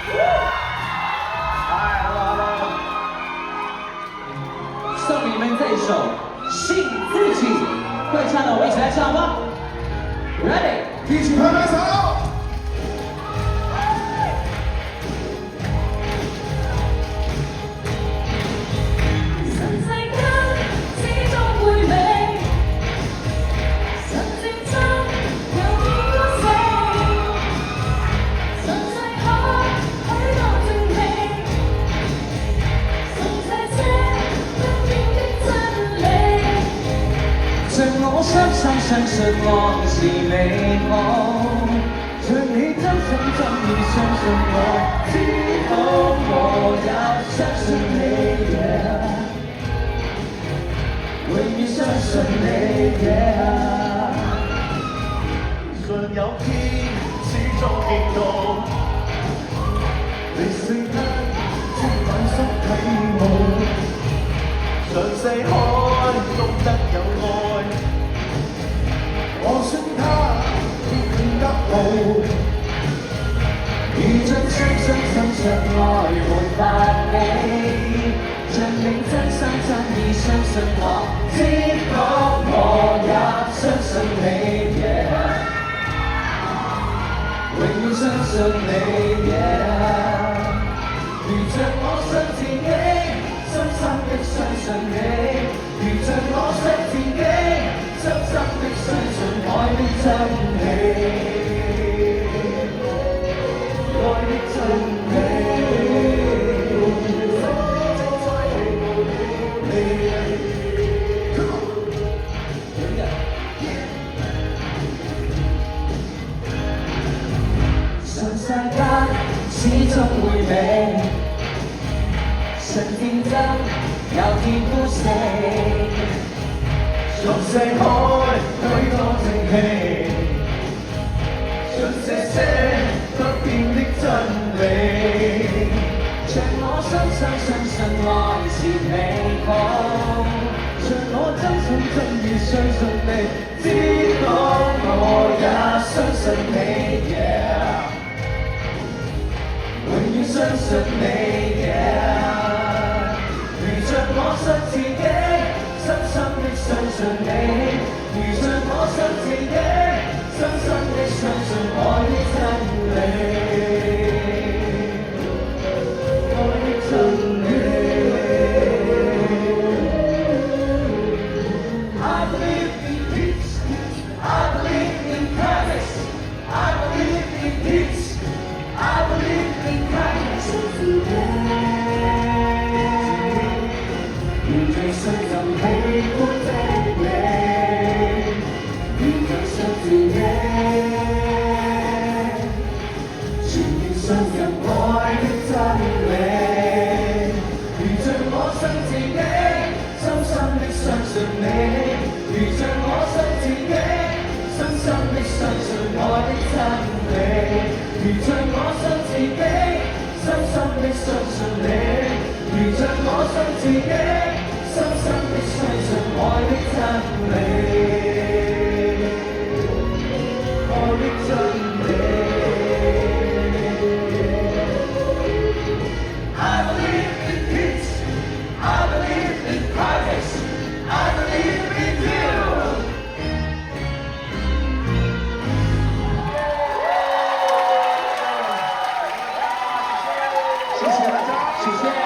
嗨，Hello，送你们这一首《信自己》，会唱的我们一起来唱吧。Ready？ 一起拍拍手。我想象生生忘记美好，这里真正真理深深我今后我要深深泪眼，为你深深泪眼。順有天始終見到，你聲音即晚宿體無，像四海都得有愛。我信他會更加好，遇着深深深深愛沒法理，證明真心真意深深我知道我也深深理解，為你深深理解，遇着我想自己，深深的相信你，遇着我想自己，深深的相信愛的真理，愛的真理。上世間始終會美，神競爭有天不死。從四海許多正氣，像這些不變的真理。像我深深深深愛是美好，像我真心真意相信你，知道我也相信你，yeah，永遠相信你，yeah，遇着我信自己，深深的相信你，遇着我信自己，深深的相信愛的真理。I believe in peace, I believe in kindness, I believe in peace, I believe in kindness. 遇着信任喜歡的你，遇着信自己，全面信任愛的真理，遇着我信自己，深深的相信你，遇着我信自己，深深的相信愛的真理，遇着我信自己，深深的相信你，遇着我信自己，深深的相信愛的真理，愛的真理。I believe in peace, I believe in kindness, I believe in you。謝謝大家，謝謝。